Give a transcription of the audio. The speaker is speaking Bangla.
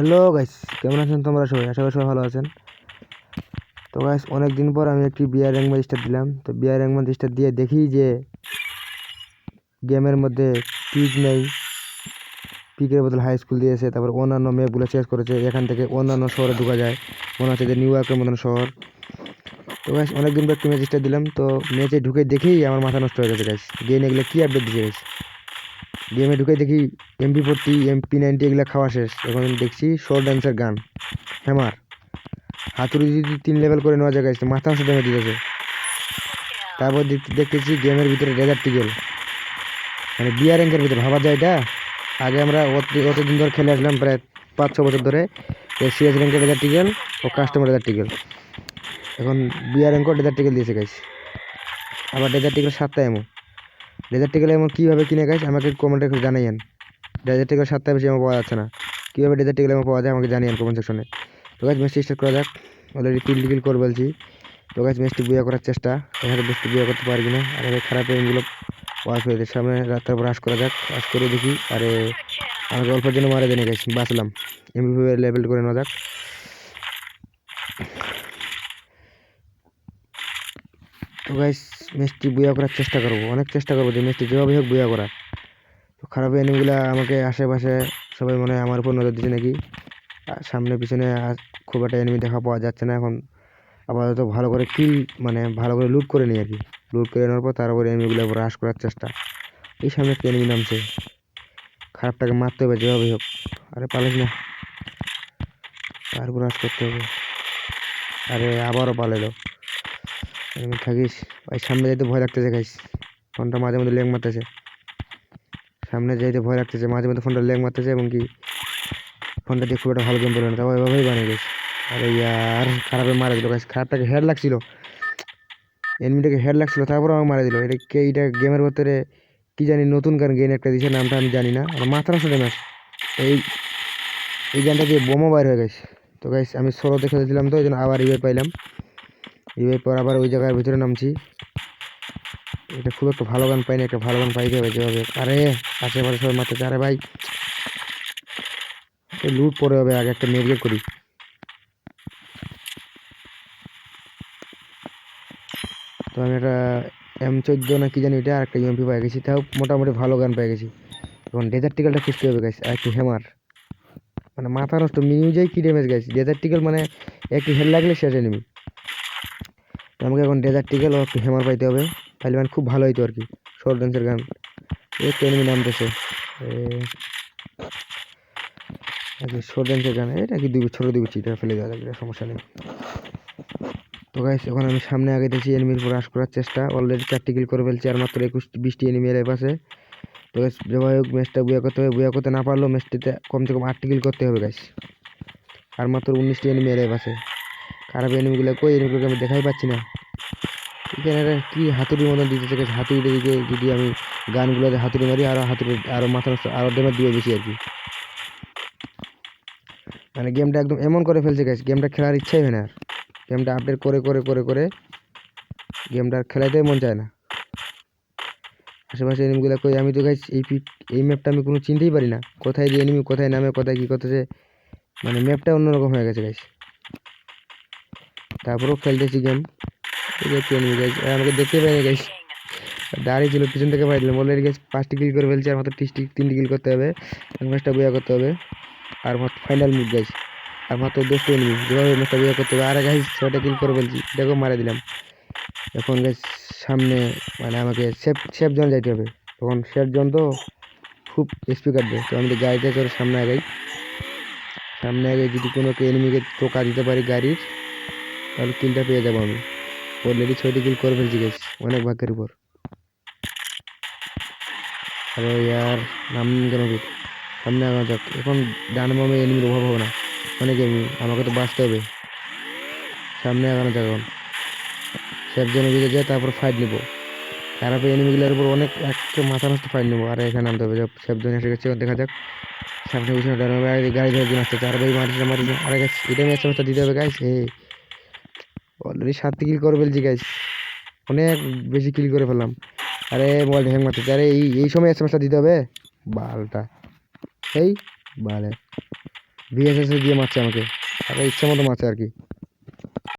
হ্যালো গাইস, কেমন আছেন তোমরা সবাই? আশা করি সবাই ভালো আছেন। তো গাইস, অনেক দিন পর আমি একটি বিআর র্যাঙ্ক ম্যাচ স্টার্ট দিলাম। তো বিআর র্যাঙ্ক ম্যাচ স্টার্ট দিয়ে দেখি যে গেমের মধ্যে পিক নেই, পিকের বদলে হাই স্কুল দিয়েছে। তারপর অন্যান্য ম্যাপগুলো চেঞ্জ করেছে, এখান থেকে অন্যান্য শহরে ঢোকা যায়, মনে হচ্ছে যে নিউ ইয়র্কের মতন শহর। তো গাইস, অনেক দিন পর একটি ম্যাচ স্টার্ট দিলাম। তো ম্যাচে ঢুকে দেখেই আমার মাথা নষ্ট হয়ে গেছে গাইস। গেম এগুলো কী আপডেট দিয়েছে গাইস। গেমে ঢুকে দেখি MP40 MP90 এগুলো খাওয়া শেষ। এখন দেখছি শর্ট ডান্সের গান, হ্যামার, হাতুড়ি যদি 3 লেভেল করে নেওয়া যায় গাইস, মাথা নষ্ট ড্যামেজ দিতেছে। তারপর দেখতেছি গেমের ভিতরে ডেজার্ট টিকেল, মানে বিআর র্যাঙ্কের ভিতরে ভাবা যায় এটা। আগে আমরা অতদিন ধরে খেলে আসলাম, প্রায় 5-6 বছর ধরে CS র্যাঙ্কের ডেজার্ট টিকেল ও কাস্টমার ডেজার্ট টিকেল। এখন বিআর র্যাঙ্কও ডেজার্ট টিকেল দিয়েছে গাইস। আবার ডেজার্ট টিকেল 7টা এমো। ডেজার্ট টিকেল এমন কীভাবে কিনে গাইস আমাকে কমেন্টে জানাইয়েন। ডেজার্ট টিকেল 7টা বেশি এমন পাওয়া যাচ্ছে না, কীভাবে ডেজার্ট টিকেল এমন পাওয়া যায় আমাকে জানিয়েন কমেন্ট সেকশনে। তো গাইস, ম্যাচটি স্টার্ট করা যাক। অলরেডি টিকিল করে বলছি। তো গাইস, ম্যাচটি বুয়া করার চেষ্টা, এখানে ম্যাচটি বুয়া করতে পারি কিনা। আর খারাপ এমগুলো ওয়াইফ হয়ে সামনে রাস্তার উপর করে যাক, করে দেখি। আরে আমাকে অল্পের জন্য মারা দেয়নি গাইস, বাঁচলাম। MVP লেভেল করে নেওয়া যাক। তো গাইস, ম্যাচটি বুয়া করার চেষ্টা করবো, অনেক চেষ্টা করবো যে ম্যাচটি যেভাবে হোক বুয়া করার। তো খারাপ এনিমিগুলো আমাকে আশেপাশে সবাই মনে হয় আমার উপর নজর দিচ্ছে নাকি। সামনে পিছনে খুব একটা এনিমি দেখা পাওয়া যাচ্ছে না এখন। আপাতত ভালো করে কিল, মানে ভালো করে লুট করে নিই আর কি। লুট করে নেওয়ার পর তারপরে এনিমিগুলো হ্রাস করার চেষ্টা। এই সামনে একটা এনিমি নামছে, খারাপটাকে মারতে হবে যেভাবে হোক। আরে পালিস না, তারপর হ্রাস করতে হবে। আরে আবারও পালালো। এনিমি থাকিস ভাই, সামনে যেতে ভয় লাগতেছে গাইস। ফোনটা মাঝে মধ্যে ল্যাগ মারতেছে, সামনে যেতে ভয় লাগতেছে, মাঝে মধ্যে ফোনটা ল্যাগ মারতেছে। এবং কি ফোনটা দিয়ে খুব একটা ভালো গেম পেলো না, তাও এভাবেই বানিয়ে গেছে। আরে ইয়ার, খারাপে মারা দিল গাইস। খারাপটাকে হেড লাগছিল, এনিমিটাকে হেড লাগছিল, তারপর আমাকে মারা দিল। এইটা গেমের ভিতরে কি জানি নতুন গান গেম একটা দিয়েছে, নামটা আমি জানি না। আর মাথা নষ্ট ড্যামেজ। এই এই গানটা দিয়ে বোমা বাইর হয়ে গেছে। তো গাইস, আমি সোলোতে খেলেছিলাম, তো এই জন্য আবার রিভাইভ পাইলাম। রিভাইভ পর আবার ওই জায়গার ভিতরে নামছি। এটা খুব একটা ভালো গান পাইনি, একটা ভালো গান পাইতে হবে যেভাবে। আরে আশেপাশে সবাই মারতেছে। আরে ভাই, লুট পরে হবে, আগে একটা মেডিকেট করি। তো আমি একটা M14 না কি জানি এটা, আর একটা UMP পেয়ে গেছি। তাও মোটামুটি ভালো গান পেয়ে গেছি। এখন ডেজার্ট টিকেলটা খুঁজতে হবে গাইস, আর একটু হ্যামার। মানে মাথা নষ্ট, মিউজাই কি ড্যামেজ গাইস। ডেজার্ট টিকেল মানে একটু হেড লাগলে শেষ এনিমি। তো আমাকে এখন ডেজার্ট টিকেল ও একটু হ্যামার পাইতে হবে, তাহলে মানে খুব ভালো হইতো আর কি। শর্ট ডান্সের গান, একটু এনিমি নামতেছে। শর্ট ডান্সের গান এটা কি ছোটো দিচ্ছি, এটা ফেলে দেওয়া যাবে, সমস্যা নেই। তো গাইস, এখন আমি সামনে আগাইতেছি, এনিমির উপর হ্রাস করার চেষ্টা। অলরেডি 4টি কিল করে ফেলছি, আর মাত্র 21-20টি এনিমি এর পাশে। তো গাইস, যেভাবে হোক ম্যাচটা বুয়া করতে হবে। বুয়া করতে না পারলেও ম্যাচটিতে কমসে কম 8টি কিল করতে হবে গাইস। আর মাত্র 19টি এনিমি এর পাশে। খারাপ এনিমিগুলো কই, এনিমিগুলোকে আমি দেখাই পাচ্ছি না। এখানে কি হাতুড়ির মতন দিতেছে গাইস। হাতুড়ি দিকে যদি আমি গানগুলোতে হাতুড়ি মারি, আরও হাতুড়ি, আরও মাথা নষ্ট, আরও ড্যামেজ দিবে বেশি আর কি। মানে গেমটা একদম এমন করে ফেলছে গাইস, গেমটা খেলার ইচ্ছাই হয় না আর। গেমটা আপডেট করে করে করে করে গেমটা খেলাতেই মন চায় না। আশেপাশে এনিমিগুলো কই, আমি তো গাইস এই ম্যাপটা আমি কোনো চিনতেই পারি না, কোথায় যে এনিমি কোথায় নামে, কোথায় কী করতেছে। মানে ম্যাপটা অন্যরকম হয়ে গেছে গাইস। তারপরেও খেলতেছি গেম। এই যে একটু এনিমি গাইস, আমাকে দেখতে পাই না গাইস, দাঁড়িয়ে ছিল, পিছন থেকে পাই দিলাম। অলরেডি গাইস 5টি কিল করে ফেলছি, আর মাত্র 3টি কিল করতে হবে। ম্যাচটা বইয়া করতে হবে, আর মাত্র ফাইনাল মুড গাইস। আর মাত্র 10টি এনিমি, যেভাবে ম্যাচটা বইয়া করতে হবে। আরে গাইস, 6টা কিল করে ফেলছি, এটাকেও মারা দিলাম। এখন গাইস সামনে, মানে আমাকে সেফ জোন যাইতে হবে। তখন সেফ জোন তো খুব স্পিড কাটবে। তো আমি তো গাড়িতে করে সামনে আগাই। সামনে আগে যদি কোনো এনিমিকে টোকা দিতে পারি গাড়ির, তাহলে কিলটা পেয়ে যাবো আমি। অলরেডি 6টি কিল করে ফেলছি গাইস, অনেক ভাগ্যের উপর। আরে ইয়ার, নাম কেন কি, সামনে আগানো যাক। এখন ডান বামে এনিমির অভাব হবে না, অনেক এনিমি, আমাকে তো বাঁচতে হবে। সামনে আগানো যাক এখন, সেফ জোনে ভিতরে যায়, তারপর ফাইট নেবো। খারাপ এনিমিগুলোর উপর অনেক একটা মাথা নষ্ট ফাইট নেবো। আর এখানে নামতে হবে, সেফ জোনে এসে গেছে, দেখা যাক। সামনে পিছনে গাড়ি ধরে দিন আসতে, আর ভাই মারিস মারিস। আরে গাছ, এটা ম্যাচ ম্যাচটা দিতে হবে গাইস। অলরেডি 7টি কিল করে ফেলছি গাইস, অনেক বেশি কিল করে ফেললাম। আরে মোবাইল হ্যাং মারতেছে। আরে এই সময় এসএমএসটা দিতে হবে, বালটা। এই বালে ভিএসএস দিয়ে মারছে আমাকে, তাকে ইচ্ছা মতো মারছে আর কি।